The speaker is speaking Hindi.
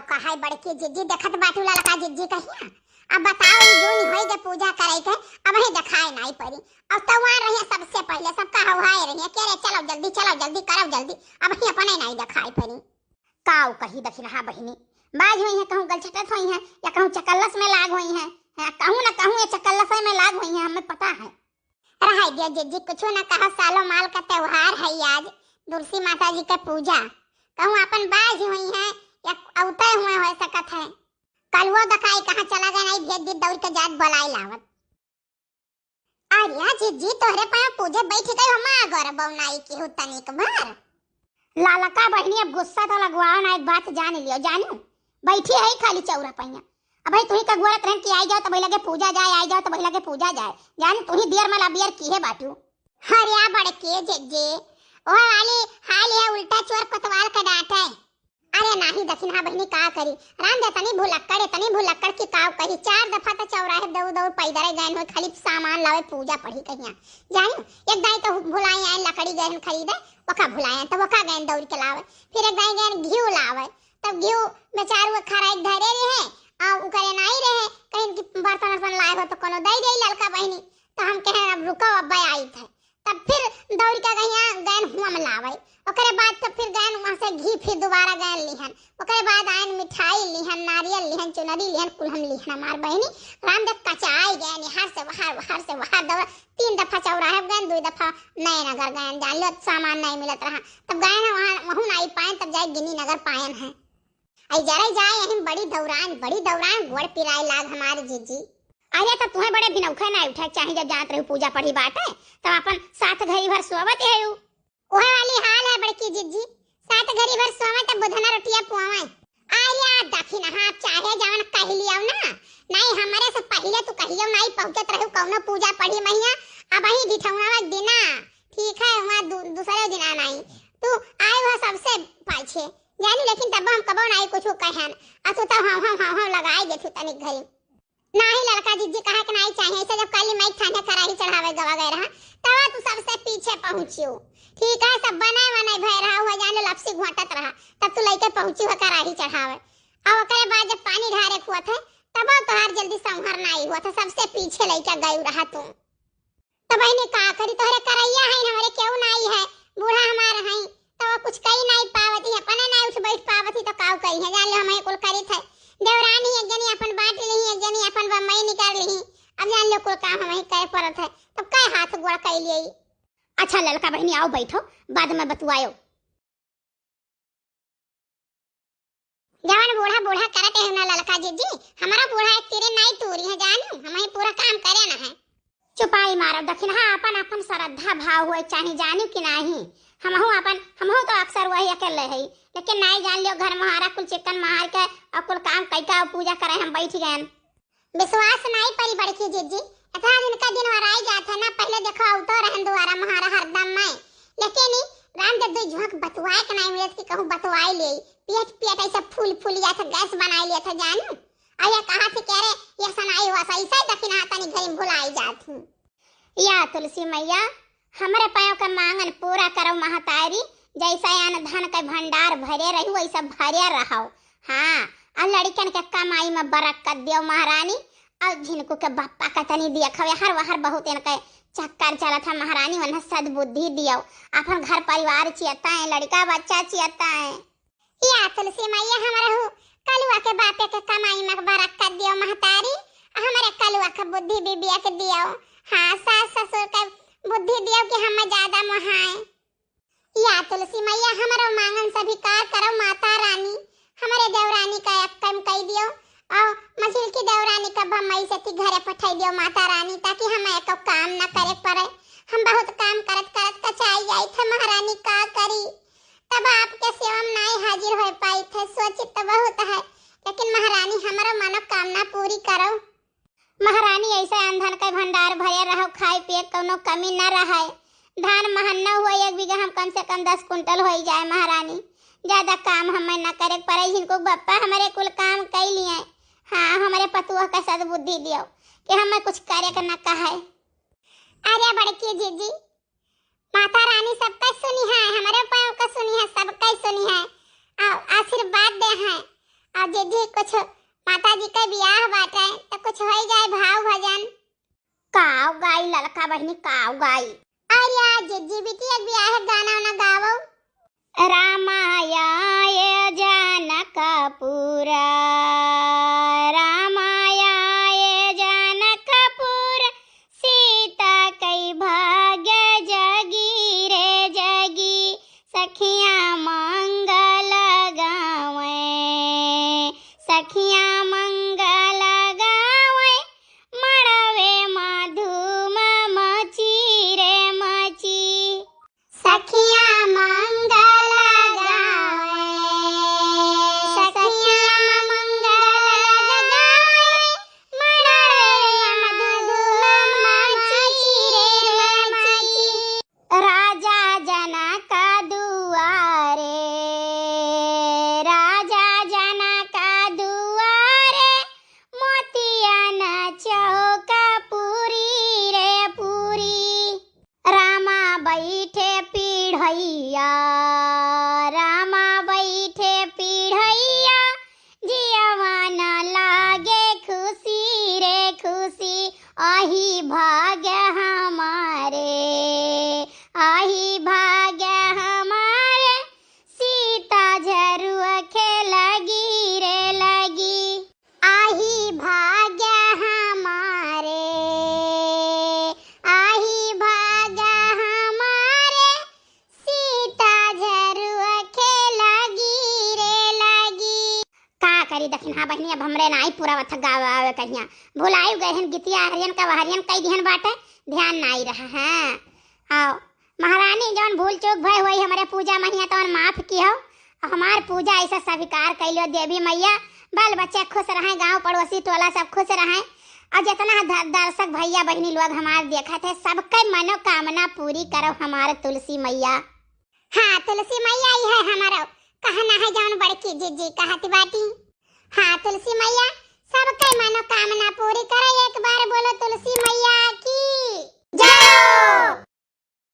कहाई बड़की जिज्जी देखत बाटू लड़का जिज्जी कहिया। अब बताओ ई जोनी होई के पूजा कराई के अब ही दिखाई नहीं पड़ी। अब तो वहां रही सबसे पहले सबका हवाए रही के रे चलो जल्दी करो जल्दी अब ही अपने नहीं दिखाई पड़ी। काऊ कही दखिन हां बहिनी बाज हुई है कहूं गलछटत हुई है या कहूं चकल्लस में लाग हुई है कहूं ना कहूं ये चकल्लस में लाग हुई है हमें पता है। रहाई दिया जिज्जी कुछ ना कहा सालों माल का त्योहार है आज तुलसी माता जी का पूजा कहूं अपन बाज हुई है या अवते हुए हो सकत है। कल वो दखाई कहां चला गया नहीं भेज दी दौड़ के जात बुलाई लावत। अरे जिज्जी तोहरे पास पूजे बैठ गई हम आ गौर बौनाई की हो तनिक बार। लालका बहनी अब गुस्सा तो लगवाओ ना एक बात जान लियो जानू बैठी है खाली चौरा पहिया अब भाई तुही का गोरत रहन की आई जाओ तो भाई लगे पूजा जाए आई जाओ तो भाई लगे पूजा जाए जान तुही बियर मला बियर की है बाटू। हरिया बड़के जिज्जी ओ वाली हाल है उल्टा चोर कोतवाल का डांट है। अरे नहीं दक्षिण हां बहनी का करी राम दे तनी भुलक्कड़ की काव कही 4 दफा तो चौराहे दौड़ पैदरे गए हो खाली सामान लावे पूजा पढ़ी कहिया जानू एक दाई तो भुलाई आए लकड़ी गए खरीदे वका भुलाए तो वका गए दौड़ के लावे फिर एक दाई गए घी लावे तब घी बेचारू खराई धरे रहे आ उ करे नहीं रहे कहीं की बर्तन लाए हो तो कोनो दई दे लड़का बहनी तो हम कहे अब रुको अब आई थे तब फिर दौड़ के गए हुआ में लावे ओकरे बाद तो फिर गए वहां से घी फिर दोबारा गए लिहन ओकरे बाद आयन मिठाई लिहन नारियल लिहन चुनरी लिहन कुलहन लिहन हमार बहनी रामदेव कचाई गए निहार से वहां दौड़ 3 दफा चौराहे गए 2 दफा नए नगर गए जान लो सामान नहीं मिलत रहा तब गए वहां वहां नहीं पाए तब जाए गिनी नगर पायन है आई जरा जाए यहीं बड़ी दौरान गोड़ पिराई लाग हमारे जीजी। अरे तो तुम्हें बड़े बिनौखे ना उठे चाहे जब जात रही पूजा पढ़ी बात है तब अपन साथ घड़ी भर सोवत है ओहे वाली हाल है बड़की जिज्जी साथ घड़ी भर सोवत बुधना रोटियां पुआवे आया दखिन हां चाहे जवन कह लियो ना नहीं हमारे से पहले तू कहियो नहीं पहुंचत रहू कौनो पूजा पढ़ी मैया अब ही दिठौना दिना ठीक है वहां दूसरे दिन आना ही तू आए हो सबसे पाछे जानी लेकिन तब हम कबो नहीं कुछ कहन अतो तो हां लगाई देथु तनिक घरी नहीं लड़का जिज्जी कहा कि नहीं चाहिए ऐसे जब काली माई थाने कराही चढ़ावे गवा गए रहा तब तू सबसे पीछे पहुंचियो ठीक है सब बनाए भय रहा हुआ जाने लपसी घोटत रहा तब तू लेके पहुंची हो कराही चढ़ावे और ओकरे बाद जब पानी ढारे हुआ था तब तोहार जल्दी संभर नहीं हुआ था सबसे पीछे लेके गई रहा तू तो बहनी का करी तोहरे करैया है हमारे क्यों नहीं है बूढ़ा हमारा है तो कुछ कही नहीं पावती है अपने नहीं उठ बैठ पावती तो काऊ कही है जान लो हमें कुल करी थे देवरानी एक जनी अपन बांट ली एक जनी अपन बम्बई निकाल ली अब जान लो कुल काम हमें करे पड़त है तब काय हाथ गोड़ कई लिए। अच्छा लड़का बहनी आओ बैठो बाद में बतुआयो जवान बूढ़ा करते है ना लड़का जीजी हमारा बूढ़ा एक तेरे नहीं तूरी है जानू हमें पूरा काम करे ना है चुपाई मारो दखिन हां अपन श्रद्धा भाव हुए चाहे जानू कि नहीं हमहु तो अक्सर वही अकेले है लेकिन नहीं जान लियो घर महारा कुल चिकन मार के और कुल काम कैका पूजा करे हम बैठ गए विश्वास नहीं परी बड़की जीजी इतना दिन का दिन और आई जाता ना पहले देखो तो रहन दोबारा महारा हरदम में लेकिन राम जब दो झोंक बतवाए के नहीं मिलत कि कहूं बतवाए ले पेट ऐसा फूल या था गैस बनाई लिया था जानू आया कहा थे कह रहे ये सनाई हुआ सही से दखिन हाथ नहीं घर में भुलाई जात हूं या तुलसी मैया हमारे पायों का मांगन पूरा करो महतारी जैसा अन्न धन का भंडार भरे रही वैसा भरे रहो हाँ और लड़कन के कमाई में बरकत दियो महारानी और जिनको के बापा का तनी दिया खवे हर बहुत इनके चक्कर चला था महारानी वरना सद्बुद्धि दियो अपन घर परिवार चियता है लड़का बच्चा चियता है या तुलसी मैया हमारे कलुआ के बापे के कमाई में बरकत दियो महतारी हमारे कलुआ के बुद्धि बिबिया के दियो हाँ सास ससुर के बुद्धि दियो कि हम ज्यादा मोहाए या तुलसी मैया हमारो मांगन स्वीकार करो माता रानी हमारे देवरानी का कम कह दियो और मछली की देवरानी का भमई से घरे पठाई दियो माता रानी ताकि हम एक काम न करे पड़े हम बहुत काम करत कचाई जाई थे महारानी का करी तब आपके सेवा में नहीं हाजिर हो पाई थे सोचित तो बहुत है लेकिन महारानी हमारा मनोकामना पूरी करो महारानी ऐसे अंधन का भंडार भरे रहो खाए पिए कोनो कमी न रहे धान महन न हुआ 1 बीघा हम कम से कम 10 कुंटल हो जाए महारानी ज्यादा काम हमें न करे पड़े जिनको बप्पा हमारे कुल काम कर लिए हाँ हमारे पतुआ का सद्बुद्धि दियो कि हमें कुछ करे का न कहे। अरे बड़की जीजी माता रानी सबका सुनी है हमारे पाँव का सुनी है सबका सुनी है आशीर्वाद दे है आज जी कुछ माता जी का ब्याह बाटे तो कुछ हो जाए भाव भजन। काव गाई ललका बहनी काव गाई। अरे आज जी बिटिया ब्याह गाना ना गावो। रामाय जनकपुर रामाय जनकपुर सीता कई भाग्य जगी रे जगी सखिया मंगल गावे सखिया मंगल गावे मड़वे मधुम मची रे मची सखिया मंगल गावे सखिया मंगल गावे मड़वे मधुम मची रे मची राजा जनक दुआरे राजा जनक दुआरे मोतिया न चौक पूरी रे पूरी रामा बैठे पीढ़ैया रामा बैठे पीढ़ैया जियवन लागे खुशी रे खुशी आही भाग्य हमारे आही भाग्य हमारे सीता झरुआ खे लगी रे लगी आही भाग्य हमारे आही भाग्य हमारे सीता झरुआ खे लगी रे लगी। का करी दक्षिण हाँ बहनी अब हमरे नाई पूरा वथ गावे आवे कहिया भुलाई गए हन गीतिया हरियन का हरियन कई दिहन बाटे ध्यान नाई रहा है। आओ महारानी जौन भूल चूक भय हुई हमारे पूजा मैया तौन माफ की हो हमार पूजा ऐसा स्वीकार कैलो देवी मैया बाल बच्चे खुश रहे गांव पड़ोसी टोला सब खुश रहे और जितना दर्शक भैया बहनी लोग हमारे देखा थे सबके मनोकामना पूरी करो हमारे तुलसी मैया। हाँ तुलसी मैया ही है हमारा कहना है जौन बड़की जी कहती बाटी। हाँ तुलसी मैया सबके